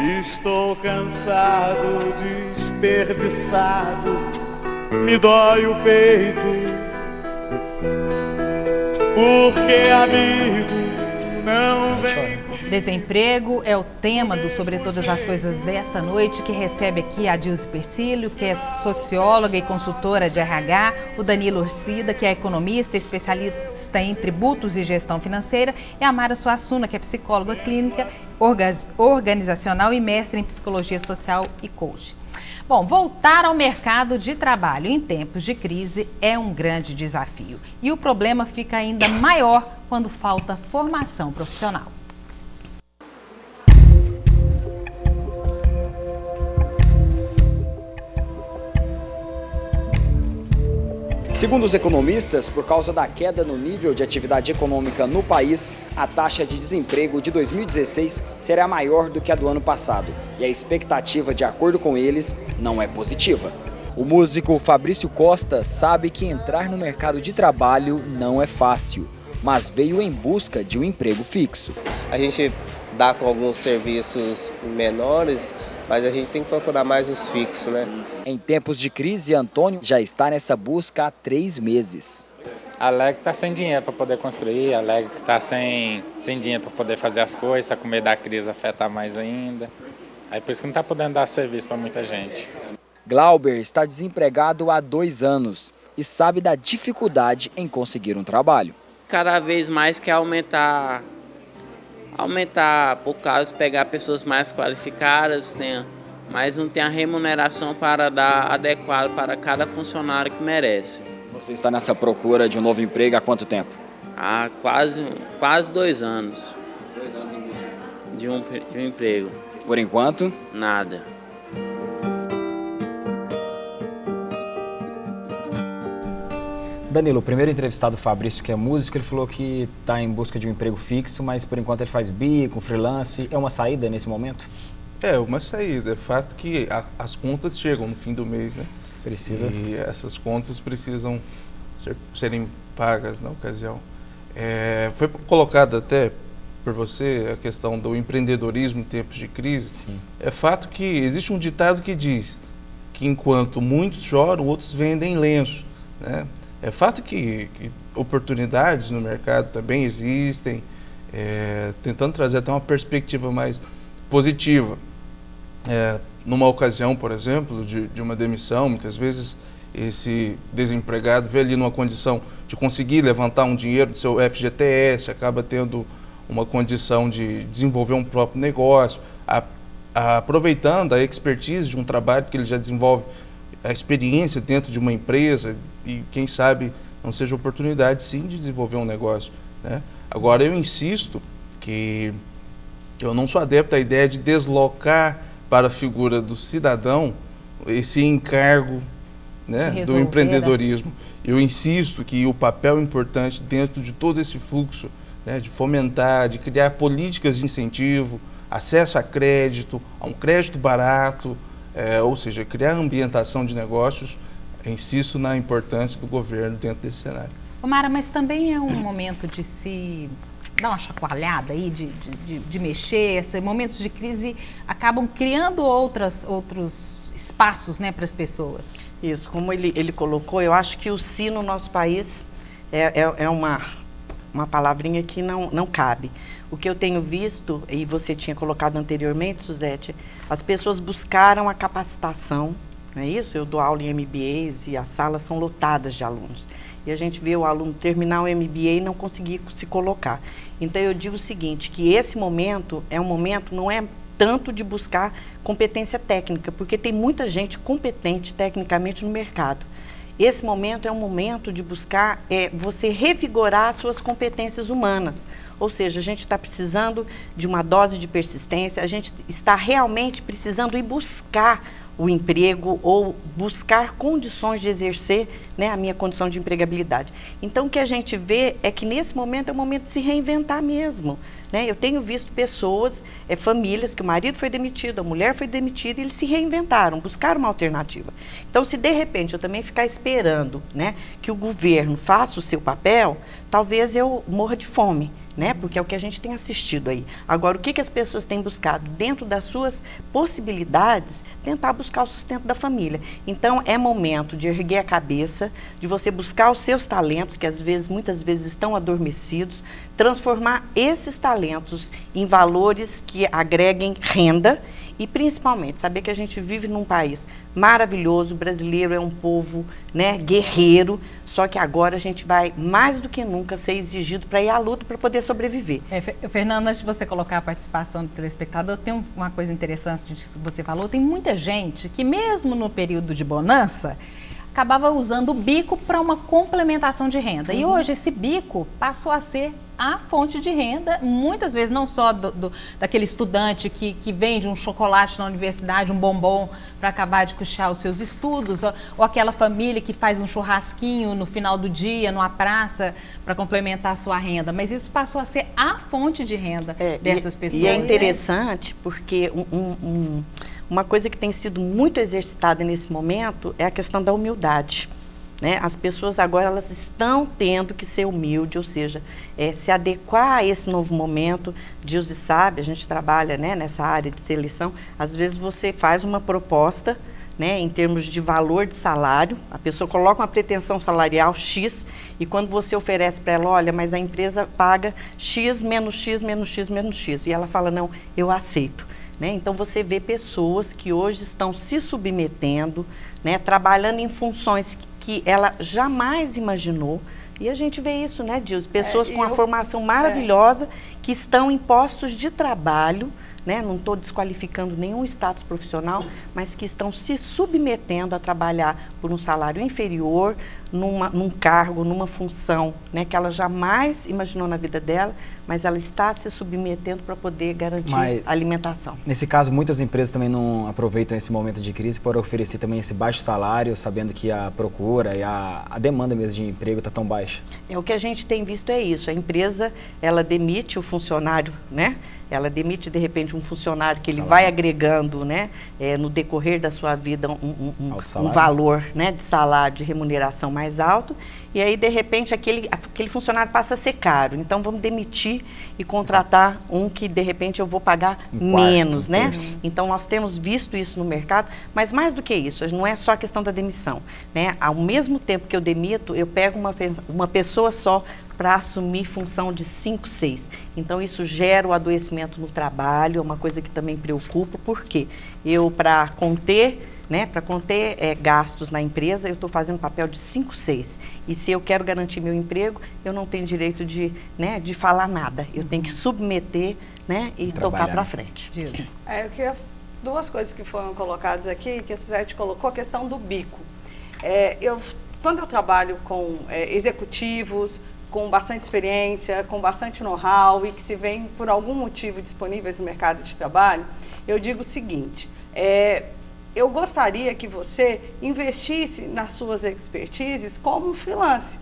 Estou cansado, desperdiçado, me dói o peito, porque amigo não vem. Desemprego é o tema do Sobre Todas as Coisas desta noite, que recebe aqui a Dilce Persílio, que é socióloga e consultora de RH, o Danilo Ursida, que é economista, especialista em tributos e gestão financeira, e a Mara Suassuna, que é psicóloga clínica, organizacional e mestre em psicologia social e coach. Bom, voltar ao mercado de trabalho em tempos de crise é um grande desafio. E o problema fica ainda maior quando falta formação profissional. Segundo os economistas, por causa da queda no nível de atividade econômica no país, a taxa de desemprego de 2016 será maior do que a do ano passado. E a expectativa, de acordo com eles, não é positiva. O músico Fabrício Costa sabe que entrar no mercado de trabalho não é fácil, mas veio em busca de um emprego fixo. A gente dá com alguns serviços menores, mas a gente tem que procurar mais os fixos, né? Em tempos de crise, Antônio já está nessa busca há 3 meses. Alegre está sem dinheiro para poder construir, alegre está sem dinheiro para poder fazer as coisas, está com medo da crise afetar mais ainda. Aí por isso que não está podendo dar serviço para muita gente. Glauber está desempregado há 2 anos e sabe da dificuldade em conseguir um trabalho. Cada vez mais quer aumentar por causa de pegar pessoas mais qualificadas, mas não tem a remuneração para dar adequada para cada funcionário que merece. Você está nessa procura de um novo emprego há quanto tempo? Há quase 2 anos. 2 anos em busca de um emprego. Por enquanto? Nada. Danilo, o primeiro entrevistado, Fabrício, que é músico, ele falou que está em busca de um emprego fixo, mas por enquanto ele faz bico, freelance. É uma saída nesse momento? É uma saída. É fato que as contas chegam no fim do mês, né? Precisa. E essas contas precisam serem pagas na ocasião. Foi colocada até por você a questão do empreendedorismo em tempos de crise. Sim. É fato que existe um ditado que diz que enquanto muitos choram, outros vendem lenço, né? É fato que oportunidades no mercado também existem, tentando trazer até uma perspectiva mais positiva. Numa ocasião, por exemplo, de uma demissão, muitas vezes esse desempregado vê ali numa condição de conseguir levantar um dinheiro do seu FGTS, acaba tendo uma condição de desenvolver um próprio negócio, aproveitando a expertise de um trabalho que ele já desenvolve, a experiência dentro de uma empresa e quem sabe não seja oportunidade sim de desenvolver um negócio, né? Agora eu insisto que eu não sou adepto à ideia de deslocar para a figura do cidadão esse encargo, né, do empreendedorismo. Eu insisto que o papel importante dentro de todo esse fluxo, né, de fomentar, de criar políticas de incentivo, acesso a crédito, a um crédito barato, ou seja, criar ambientação de negócios, insisto na importância do governo dentro desse cenário. Mara, mas também é um momento de se dar uma chacoalhada aí, de mexer. Momentos de crise acabam criando outros espaços, né, para as pessoas. Isso, como ele colocou, eu acho que o si no nosso país é uma palavrinha que não cabe. O que eu tenho visto, e você tinha colocado anteriormente, Suzete, as pessoas buscaram a capacitação, não é isso? Eu dou aula em MBAs e as salas são lotadas de alunos. E a gente vê o aluno terminar o MBA e não conseguir se colocar. Então eu digo o seguinte, que esse momento é um momento, não é tanto de buscar competência técnica, porque tem muita gente competente tecnicamente no mercado. Esse momento é um momento de buscar você revigorar as suas competências humanas. Ou seja, a gente está precisando de uma dose de persistência, a gente está realmente precisando ir buscar o emprego ou buscar condições de exercer, né, a minha condição de empregabilidade. Então, o que a gente vê é que nesse momento é o momento de se reinventar mesmo, né? Eu tenho visto pessoas, famílias, que o marido foi demitido, a mulher foi demitida, e eles se reinventaram, buscaram uma alternativa. Então, se de repente eu também ficar esperando, né, que o governo faça o seu papel, talvez eu morra de fome. né? Porque é o que a gente tem assistido aí. Agora, o que as pessoas têm buscado? Dentro das suas possibilidades, tentar buscar o sustento da família. Então, é momento de erguer a cabeça, de você buscar os seus talentos, que muitas vezes estão adormecidos, transformar esses talentos em valores que agreguem renda e, principalmente, saber que a gente vive num país maravilhoso. O brasileiro é um povo, né, guerreiro, só que agora a gente vai, mais do que nunca, ser exigido para ir à luta para poder sobreviver. Fernanda, antes de você colocar a participação do telespectador, tem uma coisa interessante que você falou. Tem muita gente que, mesmo no período de bonança, acabava usando o bico para uma complementação de renda. E hoje esse bico passou a ser a fonte de renda, muitas vezes não só daquele estudante que vende um chocolate na universidade, um bombom para acabar de custear os seus estudos, ou aquela família que faz um churrasquinho no final do dia, numa praça, para complementar a sua renda. Mas isso passou a ser a fonte de renda dessas pessoas. E é interessante porque uma coisa que tem sido muito exercitada nesse momento é a questão da humildade. Né? As pessoas agora elas estão tendo que ser humildes, ou seja, se adequar a esse novo momento. Deus sabe, a gente trabalha, né, nessa área de seleção. Às vezes você faz uma proposta, né, em termos de valor de salário, a pessoa coloca uma pretensão salarial X e quando você oferece para ela, olha, mas a empresa paga X menos X menos X menos X, e ela fala, não, eu aceito. Né? Então, você vê pessoas que hoje estão se submetendo, né, trabalhando em funções que ela jamais imaginou. E a gente vê isso, né, Dilson? Pessoas com uma formação maravilhosa que estão em postos de trabalho, né? Não estou desqualificando nenhum status profissional, mas que estão se submetendo a trabalhar por um salário inferior, num cargo, numa função, né, que ela jamais imaginou na vida dela, mas ela está se submetendo para poder garantir a alimentação. Nesse caso, muitas empresas também não aproveitam esse momento de crise para oferecer também esse baixo salário, sabendo que a procura e a demanda mesmo de emprego está tão baixa. O que a gente tem visto é isso, a empresa, ela demite o funcionário, né? Ela demite, de repente, um funcionário que ele vai agregando, né, no decorrer da sua vida um valor, né, de salário, de remuneração mais alto, e aí, de repente, aquele funcionário passa a ser caro. Então, vamos demitir e contratar um que, de repente, eu vou pagar menos, né? Então, nós temos visto isso no mercado, mas mais do que isso, não é só a questão da demissão, né? Ao mesmo tempo que eu demito, eu pego uma pessoa só para assumir função de 5, 6. Então, isso gera o adoecimento no trabalho, é uma coisa que também preocupa, porque eu, para conter gastos na empresa, eu estou fazendo papel de 5, 6. E se eu quero garantir meu emprego, eu não tenho direito de falar nada. Eu tenho que submeter, né, e tocar para frente. Duas coisas que foram colocadas aqui, que a Suzete colocou, a questão do bico. Quando eu trabalho com executivos, com bastante experiência, com bastante know-how e que se vêem por algum motivo disponíveis no mercado de trabalho, eu digo o seguinte, eu gostaria que você investisse nas suas expertises como um freelance.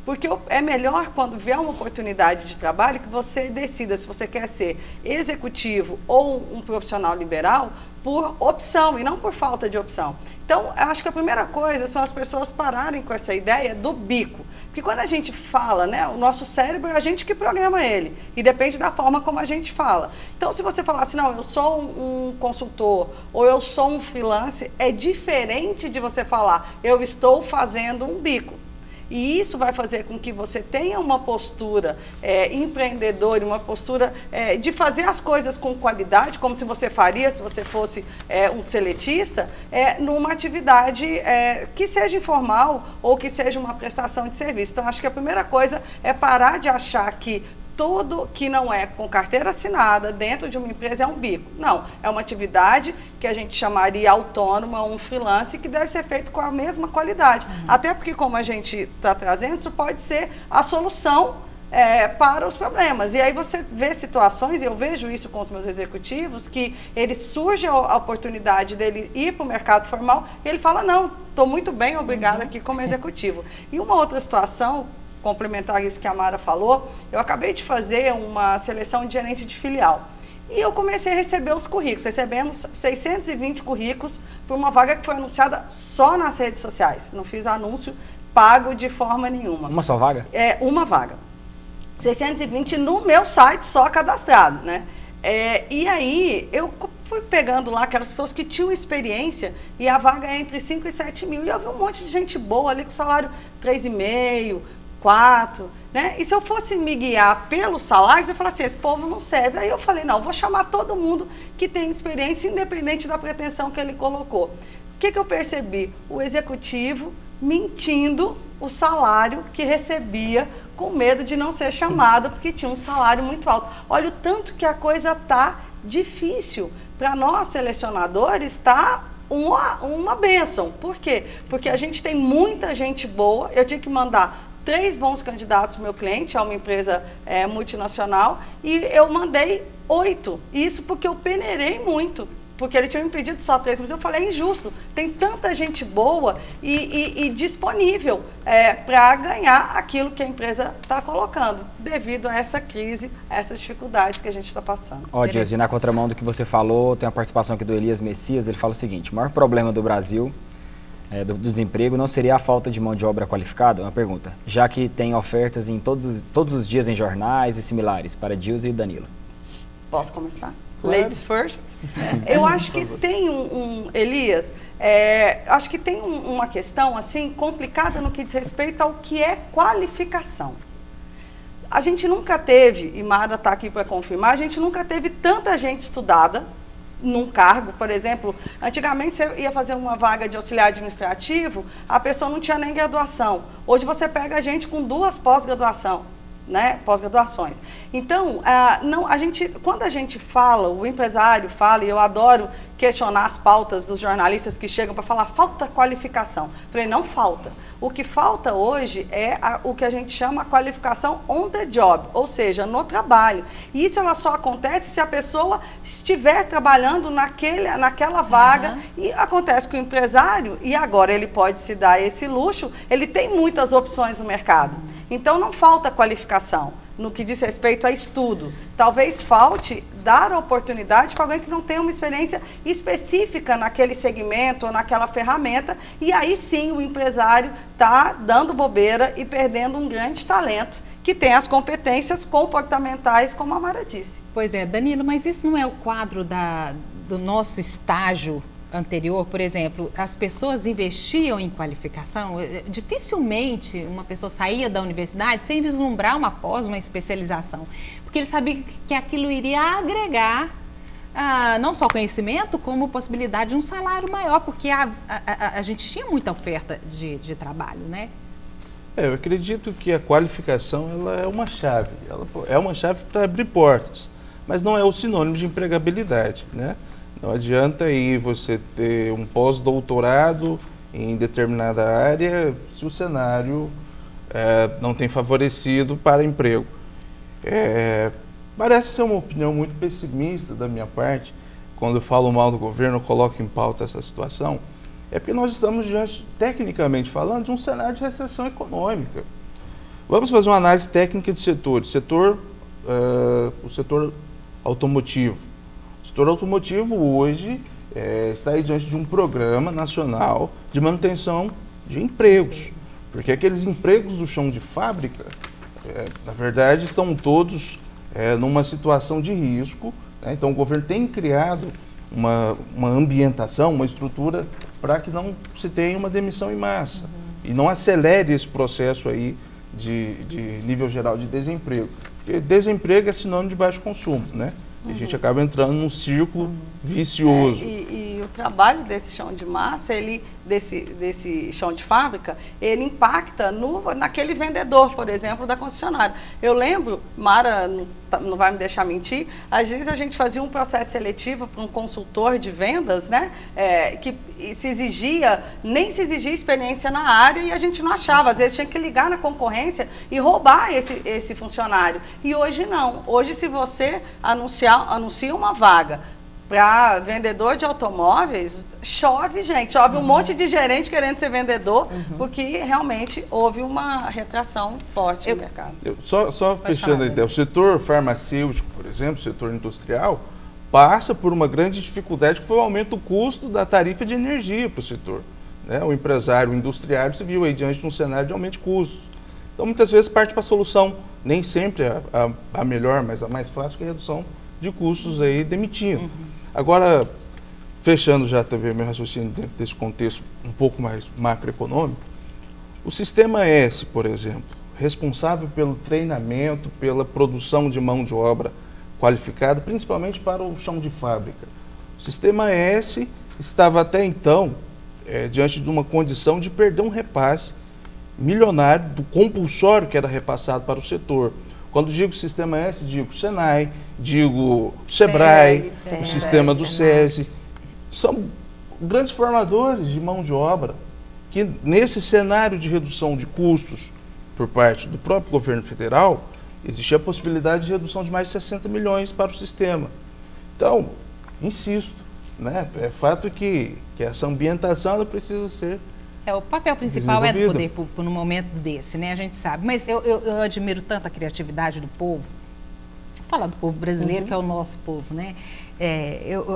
Porque é melhor, quando vier uma oportunidade de trabalho, que você decida se você quer ser executivo ou um profissional liberal por opção e não por falta de opção. Então, eu acho que a primeira coisa são as pessoas pararem com essa ideia do bico. Porque quando a gente fala, né, o nosso cérebro é a gente que programa ele. E depende da forma como a gente fala. Então, se você falar assim, não, eu sou um consultor ou eu sou um freelance, é diferente de você falar, eu estou fazendo um bico. E isso vai fazer com que você tenha uma postura empreendedora, uma postura de fazer as coisas com qualidade, como se você faria se você fosse um seletista, numa atividade que seja informal ou que seja uma prestação de serviço. Então, acho que a primeira coisa é parar de achar que tudo que não é com carteira assinada dentro de uma empresa é um bico. Não, é uma atividade que a gente chamaria autônoma, um freelance, que deve ser feito com a mesma qualidade. Até porque, como a gente está trazendo, isso pode ser a solução para os problemas. E aí você vê situações, e eu vejo isso com os meus executivos, que ele surge a oportunidade dele ir para o mercado formal, e ele fala, não, estou muito bem, obrigado aqui como executivo. E uma outra situação, complementar isso que a Mara falou, eu acabei de fazer uma seleção de gerente de filial. E eu comecei a receber os currículos. Recebemos 620 currículos por uma vaga que foi anunciada só nas redes sociais. Não fiz anúncio pago de forma nenhuma. Uma só vaga? Uma vaga. 620 no meu site só cadastrado, né? E aí eu fui pegando lá aquelas pessoas que tinham experiência e a vaga é entre 5 e 7 mil. E eu vi um monte de gente boa ali com salário 3,5, 4, né? E se eu fosse me guiar pelos salários, eu falava assim, esse povo não serve. Aí eu falei, não, vou chamar todo mundo que tem experiência, independente da pretensão que ele colocou. O que eu percebi? O executivo mentindo o salário que recebia com medo de não ser chamado, porque tinha um salário muito alto. Olha o tanto que a coisa está difícil. Para nós, selecionadores, está uma bênção. Por quê? Porque a gente tem muita gente boa, eu tinha que mandar 3 bons candidatos para o meu cliente, é uma empresa multinacional, e eu mandei 8. Isso porque eu peneirei muito. Porque ele tinha me pedido só 3, mas eu falei, é injusto. Tem tanta gente boa e disponível para ganhar aquilo que a empresa está colocando, devido a essa crise, a essas dificuldades que a gente está passando. Ó, Dias, e na contramão do que você falou, tem a participação aqui do Elias Messias, ele fala o seguinte, o maior problema do Brasil, do desemprego, não seria a falta de mão de obra qualificada? Uma pergunta, já que tem ofertas em todos os dias em jornais e similares, para Dilce e Danilo. Posso começar? Claro. Ladies first. Eu acho que tem Elias, acho que tem uma questão assim complicada no que diz respeito ao que é qualificação. A gente nunca teve, e Mara está aqui para confirmar, a gente nunca teve tanta gente estudada num cargo, por exemplo, antigamente você ia fazer uma vaga de auxiliar administrativo, a pessoa não tinha nem graduação. Hoje você pega a gente com 2 pós-graduação. Né, pós-graduações. Então, quando a gente fala, o empresário fala, e eu adoro questionar as pautas dos jornalistas que chegam para falar, falta qualificação. Falei, não falta. O que falta hoje é o que a gente chama qualificação on the job, ou seja, no trabalho. E isso ela só acontece se a pessoa estiver trabalhando naquela vaga, e acontece com o empresário, e agora ele pode se dar esse luxo, ele tem muitas opções no mercado. Então, não falta qualificação no que diz respeito a estudo. Talvez falte dar a oportunidade para alguém que não tem uma experiência específica naquele segmento ou naquela ferramenta, e aí sim o empresário está dando bobeira e perdendo um grande talento que tem as competências comportamentais, como a Mara disse. Pois é, Danilo, mas isso não é o quadro do nosso estágio anterior? Por exemplo, as pessoas investiam em qualificação, dificilmente uma pessoa saía da universidade sem vislumbrar uma pós, uma especialização, porque ele sabia que aquilo iria agregar não só conhecimento, como possibilidade de um salário maior, porque a gente tinha muita oferta de trabalho, né? Eu acredito que a qualificação ela é uma chave, para abrir portas, mas não é o sinônimo de empregabilidade, né? Não adianta aí você ter um pós-doutorado em determinada área se o cenário não tem favorecido para emprego. Parece ser uma opinião muito pessimista da minha parte, quando eu falo mal do governo, eu coloco em pauta essa situação, porque nós estamos diante, tecnicamente falando, de um cenário de recessão econômica. Vamos fazer uma análise técnica de setores. O setor automotivo. O setor automotivo hoje está aí diante de um programa nacional de manutenção de empregos, porque aqueles empregos do chão de fábrica, na verdade, estão todos numa situação de risco, né? Então o governo tem criado uma ambientação, uma estrutura para que não se tenha uma demissão em massa e não acelere esse processo aí de nível geral de desemprego. Porque desemprego é sinônimo de baixo consumo, né? E a gente acaba entrando num círculo vicioso. E o trabalho desse chão de massa, desse chão de fábrica, ele impacta naquele vendedor, por exemplo, da concessionária. Eu lembro, Mara não vai me deixar mentir, às vezes a gente fazia um processo seletivo para um consultor de vendas, né? Que nem se exigia experiência na área e a gente não achava. Às vezes tinha que ligar na concorrência e roubar esse funcionário. E hoje não. Hoje, se você anuncia uma vaga para vendedor de automóveis, chove um monte de gerente querendo ser vendedor, porque realmente houve uma retração forte no mercado. Só fechando a ideia, o setor farmacêutico, por exemplo, o setor industrial, passa por uma grande dificuldade, que foi o aumento do custo da tarifa de energia para o setor, né? O empresário, o industriário se viu aí diante de um cenário de aumento de custos. Então, muitas vezes parte para a solução nem sempre a melhor, mas a mais fácil, que é a redução de custos aí demitindo. Agora, fechando já também meu raciocínio dentro desse contexto um pouco mais macroeconômico, o Sistema S, por exemplo, responsável pelo treinamento, pela produção de mão de obra qualificada, principalmente para o chão de fábrica. O Sistema S estava até então diante de uma condição de perder um repasse milionário do compulsório que era repassado para o setor. Quando digo Sistema S, digo Senai, digo Sebrae, o sistema do SESI. São grandes formadores de mão de obra que, nesse cenário de redução de custos por parte do próprio governo federal, existia a possibilidade de redução de mais de 60 milhões para o sistema. Então, insisto, né, é fato que essa ambientação ela precisa ser o papel principal é do poder público no momento desse, né? A gente sabe. Mas eu admiro tanto a criatividade do povo. Vou falar do povo brasileiro, que é o nosso povo, né?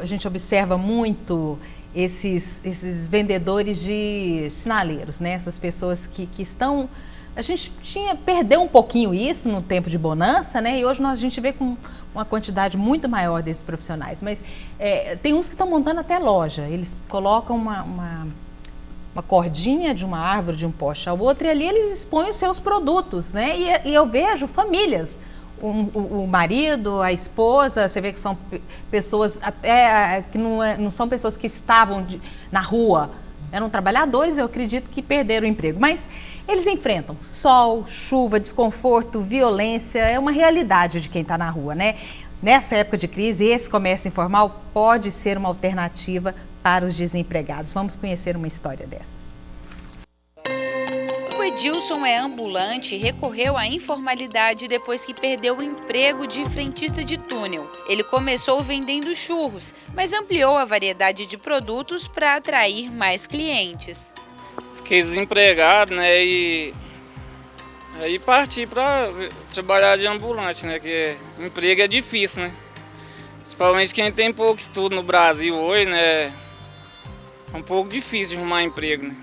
A gente observa muito esses vendedores de sinaleiros, né? Essas pessoas que estão... A gente perdeu um pouquinho isso no tempo de bonança, né? E hoje a gente vê com uma quantidade muito maior desses profissionais. Mas tem uns que estão montando até loja. Eles colocam uma cordinha de uma árvore, de um poste ao outro, e ali eles expõem os seus produtos, né? E eu vejo famílias, o marido, a esposa, você vê que são pessoas até que não são pessoas que estavam na rua, eram trabalhadores, eu acredito que perderam o emprego, mas eles enfrentam sol, chuva, desconforto, violência, é uma realidade de quem está na rua, né? Nessa época de crise, esse comércio informal pode ser uma alternativa para os desempregados. Vamos conhecer uma história dessas. O Edilson é ambulante e recorreu à informalidade depois que perdeu o emprego de frentista de túnel. Ele começou vendendo churros, mas ampliou a variedade de produtos para atrair mais clientes. Fiquei desempregado, né, e aí parti para trabalhar de ambulante, né, que emprego é difícil, né, principalmente quem tem pouco estudo no Brasil hoje, né, é um pouco difícil de arrumar emprego, né.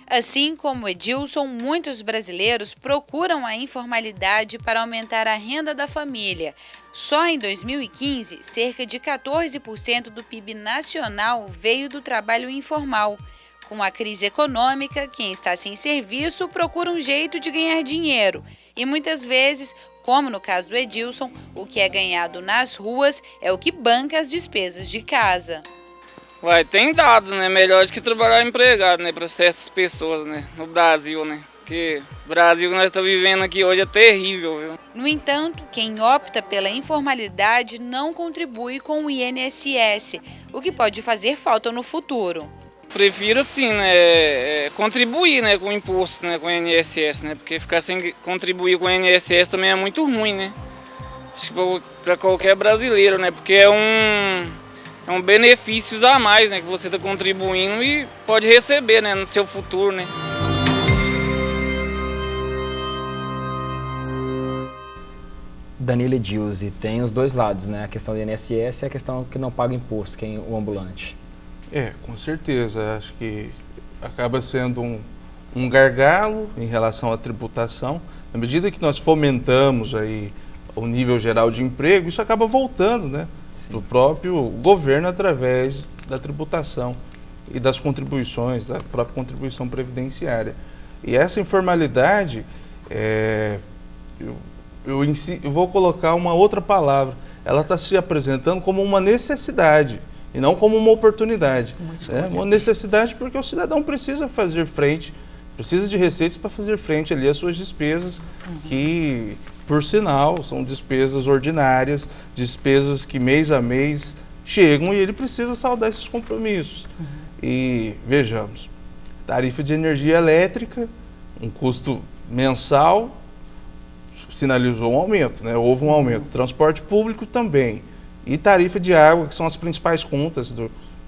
Assim como Edilson, muitos brasileiros procuram a informalidade para aumentar a renda da família. Só em 2015, cerca de 14% do PIB nacional veio do trabalho informal. Com a crise econômica, quem está sem serviço procura um jeito de ganhar dinheiro. E muitas vezes, como no caso do Edilson, o que é ganhado nas ruas é o que banca as despesas de casa. Tem dado, né? Melhor do que trabalhar empregado, né? Para certas pessoas, né? No Brasil, né? Porque o Brasil que nós estamos vivendo aqui hoje é terrível, viu? No entanto, quem opta pela informalidade não contribui com o INSS, o que pode fazer falta no futuro. Prefiro sim, né? Contribuir, né? Com o imposto, né? Com o INSS, né? Porque ficar sem contribuir com o INSS também é muito ruim, né? Acho que para qualquer brasileiro, né? Porque é um benefício a mais, né, que você está contribuindo e pode receber, né, no seu futuro, né. Danilo Edilson, tem os dois lados, né, a questão do INSS e a questão que não paga imposto, quem o ambulante. Com certeza, acho que acaba sendo um gargalo em relação à tributação. Na medida que nós fomentamos aí o nível geral de emprego, isso acaba voltando, né, do próprio governo através da tributação e das contribuições, da própria contribuição previdenciária. E essa informalidade, eu vou colocar uma outra palavra, ela está se apresentando como uma necessidade e não como uma oportunidade. Uma necessidade porque o cidadão precisa fazer frente, precisa de receitas para fazer frente ali às suas despesas, que, por sinal, são despesas ordinárias, despesas que mês a mês chegam e ele precisa saldar esses compromissos. E vejamos, tarifa de energia elétrica, um custo mensal, sinalizou um aumento, né? Houve um aumento. Transporte público também. E tarifa de água, que são as principais contas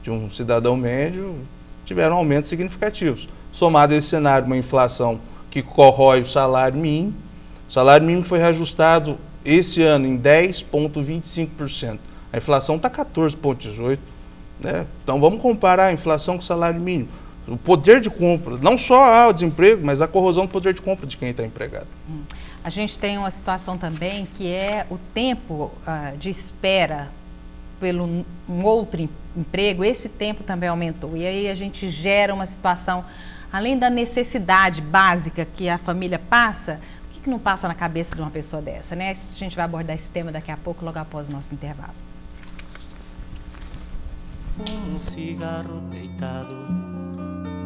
de um cidadão médio, tiveram aumentos significativos. Somado a esse cenário, uma inflação que corrói o salário mínimo. O salário mínimo foi reajustado esse ano em 10,25%. A inflação está 14,18%. Né? Então vamos comparar a inflação com o salário mínimo. O poder de compra, não só o desemprego, mas a corrosão do poder de compra de quem está empregado. A gente tem uma situação também que é o tempo de espera pelo um outro emprego, esse tempo também aumentou. E aí a gente gera uma situação, além da necessidade básica que a família passa, o que não passa na cabeça de uma pessoa dessa, né? A gente vai abordar esse tema daqui a pouco, logo após o nosso intervalo. Um cigarro deitado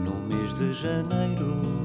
no mês de janeiro.